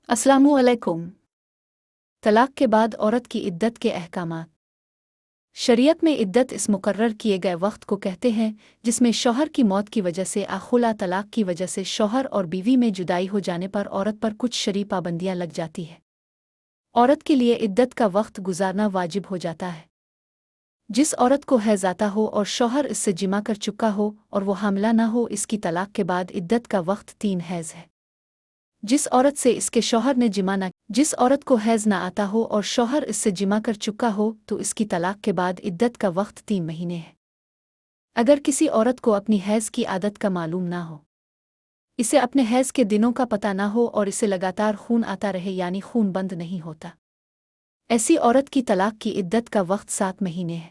अस्सलामुअलैकुम। तलाक के बाद औरत की इद्दत के अहकामात। शरीयत में इद्दत इस मुकर्रर किए गए वक्त को कहते हैं जिसमें शौहर की मौत की वजह से खुला तलाक की वजह से शौहर और बीवी में जुदाई हो जाने पर औरत पर कुछ शरई पाबंदियां लग जाती है। औरत के लिए इद्दत का वक्त गुजारना वाजिब हो जाता है। जिस औरत को हैज़ आता हो और शौहर इससे जिमा कर चुका हो और वो हामिला ना हो, इसकी तलाक के बाद इद्दत का वक्त 3 हैज़ है। जिस औरत से इसके शौहर ने जिमा न जिस औरत को हैज़ ना आता हो और शौहर इससे जिमा कर चुका हो तो इसकी तलाक के बाद इद्दत का वक्त 3 महीने है। अगर किसी औरत को अपनी हैज़ की आदत का मालूम ना हो, इसे अपने हैज़ के दिनों का पता ना हो और इसे लगातार खून आता रहे यानी खून बंद नहीं होता, ऐसी औरत की तलाक की इद्दत का वक्त 7 महीने है।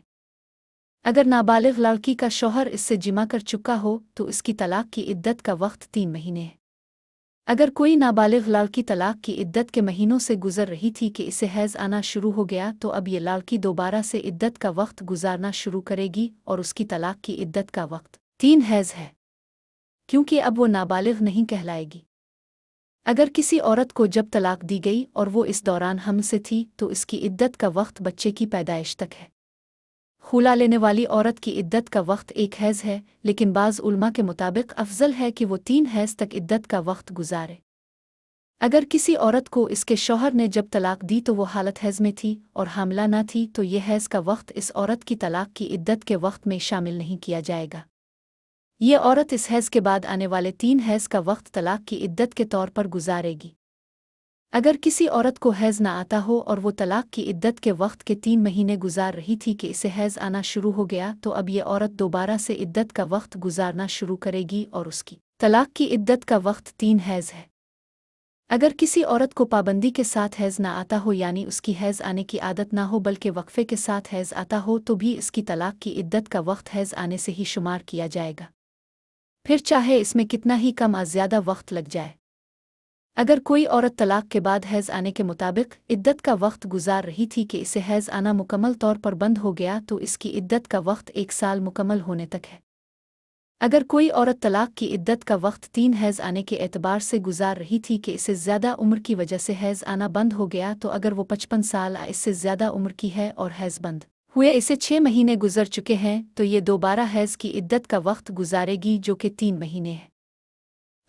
अगर नाबालिग लड़की का शौहर इससे जिमा कर चुका हो तो इसकी तलाक की इद्दत का वक्त 3 महीने है। अगर कोई नाबालिग लड़की तलाक की इद्दत के महीनों से गुजर रही थी कि इसे हैज़ आना शुरू हो गया तो अब ये लड़की दोबारा से इद्दत का वक्त गुजारना शुरू करेगी और उसकी तलाक की इद्दत का वक्त 3 हैज़ है, क्योंकि अब वो नाबालिग नहीं कहलाएगी। अगर किसी औरत को जब तलाक दी गई और वो इस दौरान हम से थी तो इसकी इद्दत का वक्त बच्चे की पैदाइश तक है। खुला लेने वाली औरत की इद्दत का वक्त 1 हैज़ है, लेकिन बाज़ उलमा के मुताबिक अफजल है कि वो 3 हैज़ तक इद्दत का वक्त गुजारे। अगर किसी औरत को इसके शौहर ने जब तलाक दी तो वो हालत हैज़ में थी और हामिला ना थी तो ये हैज़ का वक्त इस औरत की तलाक की इद्दत के वक्त में शामिल नहीं किया जाएगा। ये औरत इस हैज़ के बाद आने वाले 3 हैज़ का वक्त तलाक की इद्दत के तौर पर गुजारेगी। अगर किसी औरत को हैज़ ना आता हो और वो तलाक की इद्दत के वक्त के 3 महीने गुजार रही थी कि इसे हैज़ आना शुरू हो गया तो अब ये औरत दोबारा से इद्दत का वक्त गुजारना शुरू करेगी और उसकी तलाक की इद्दत का वक्त 3 हैज़ है। अगर किसी औरत को पाबंदी के साथ हैज़ ना आता हो यानी उसकी हैज़ आने की आदत ना हो बल्कि वक्फे के साथ हैज़ आता हो तो भी इसकी तलाक की इद्दत का वक्त हैज़ आने से ही शुमार किया जाएगा, फिर चाहे इसमें कितना ही कम या ज़्यादा वक्त लग जाए। अगर कोई औरत तलाक के बाद हैज़ आने के मुताबिक इद्दत का वक्त गुजार रही थी कि इसे हैज़ आना मुकम्मल तौर पर बंद हो गया तो इसकी इद्दत का वक्त 1 साल मुकम्मल होने तक है। अगर कोई औरत तलाक की इद्दत का वक्त 3 हैज़ आने के एतबार से गुजार रही थी कि इसे ज़्यादा उम्र की वजह से हैज़ आना बंद हो गया तो अगर वो 55 साल या इससे ज़्यादा उम्र की है और हैज़ बंद हुए इसे 6 महीने गुजर चुके हैं तो ये दोबारा हैज़ की इद्दत का वक्त गुजारेगी जो कि 3 महीने है।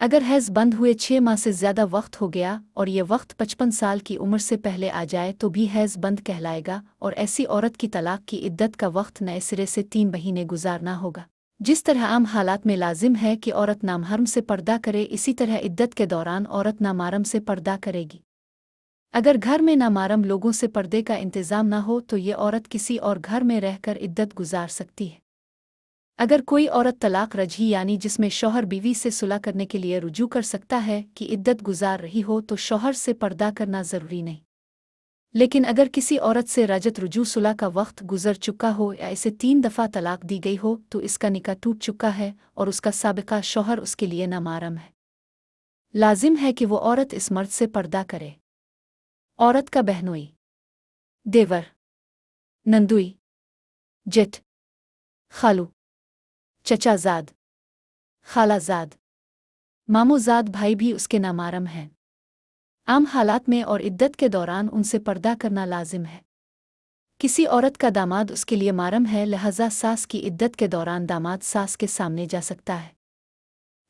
अगर हैज़ बंद हुए 6 माह से ज़्यादा वक्त हो गया और ये वक्त 55 साल की उम्र से पहले आ जाए तो भी हैज़ बंद कहलाएगा और ऐसी औरत की तलाक की इद्दत का वक्त नए सिरे से 3 महीने गुजारना होगा। जिस तरह आम हालात में लाजिम है कि औरत नामहरम से पर्दा करे, इसी तरह इद्दत के दौरान औरत नामारम से पर्दा करेगी। अगर घर में नामारम लोगों से पर्दे का इंतज़ाम ना हो तो ये औरत किसी और घर में रहकर इद्दत गुजार सकती है। अगर कोई औरत तलाक रजही यानी जिसमें शौहर बीवी से सुलह करने के लिए रुजू कर सकता है कि इद्दत गुजार रही हो तो शौहर से पर्दा करना ज़रूरी नहीं। लेकिन अगर किसी औरत से रजत रुजू सुलह का वक्त गुजर चुका हो या इसे 3 दफ़ा तलाक दी गई हो तो इसका निकाह टूट चुका है और उसका साबिका शौहर उसके लिए नामारम है। लाजिम है कि वो औरत इस मर्द से पर्दा करे। औरत का बहनोई, देवर, नंदुई, जेठ, खालू, चचाजाद, खालाजाद, मामूजाद भाई भी उसके नामारम हैं। आम हालात में और इद्दत के दौरान उनसे पर्दा करना लाजिम है। किसी औरत का दामाद उसके लिए मारम है, लिहाजा सास की इद्दत के दौरान दामाद सास के सामने जा सकता है।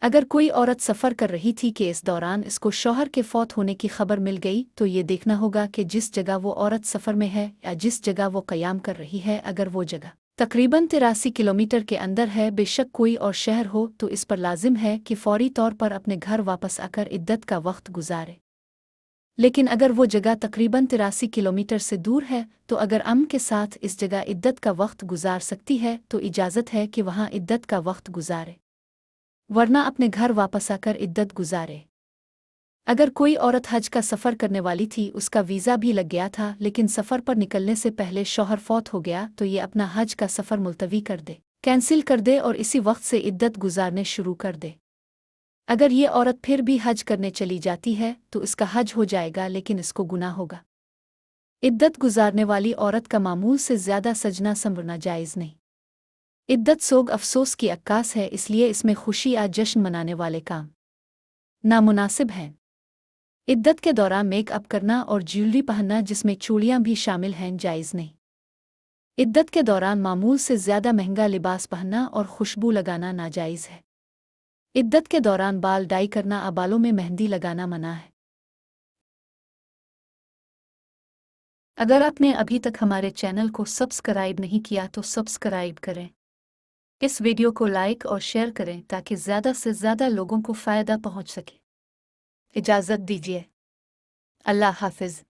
अगर कोई औरत सफ़र कर रही थी कि इस दौरान इसको शौहर के फौत होने की खबर मिल गई तो ये देखना होगा कि जिस जगह वो औरत सफ़र में है या जिस जगह वो क़याम कर रही है, अगर वो जगह तकरीबन 83 किलोमीटर के अंदर है, बेशक कोई और शहर हो, तो इस पर लाजिम है कि फ़ौरी तौर पर अपने घर वापस आकर इद्दत का वक्त गुजारे। लेकिन अगर वो जगह तकरीबन 83 किलोमीटर से दूर है तो अगर अम्न के साथ इस जगह इद्दत का वक्त गुजार सकती है तो इजाज़त है कि वहाँ इद्दत का वक्त गुजारे, वरना अपने घर वापस आकर इद्दत गुजारे। अगर कोई औरत हज का सफ़र करने वाली थी, उसका वीज़ा भी लग गया था, लेकिन सफ़र पर निकलने से पहले शौहर फौत हो गया तो ये अपना हज का सफ़र मुलतवी कर दे, कैंसिल कर दे और इसी वक्त से इद्दत गुजारने शुरू कर दे। अगर ये औरत फिर भी हज करने चली जाती है तो इसका हज हो जाएगा, लेकिन इसको गुनाह होगा। इद्दत गुजारने वाली औरत का मामूल से ज़्यादा सजना संवरना जायज़ नहीं। इद्दत सोग अफसोस की अक्कास है, इसलिए इसमें खुशी या जश्न मनाने वाले काम नामुनासिब हैं। इद्दत के दौरान मेकअप करना और ज्वेलरी पहनना जिसमें चूड़ियां भी शामिल हैं जायज़ नहीं। इद्दत के दौरान मामूल से ज़्यादा महंगा लिबास पहनना और खुशबू लगाना नाजायज़ है। इद्दत के दौरान बाल डाई करना और बालों में मेहंदी लगाना मना है। अगर आपने अभी तक हमारे चैनल को सब्सक्राइब नहीं किया तो सब्सक्राइब करें। इस वीडियो को लाइक और शेयर करें ताकि ज़्यादा से ज़्यादा लोगों को फ़ायदा पहुंच सके। इजाज़त दीजिए। अल्लाह हाफ़िज़।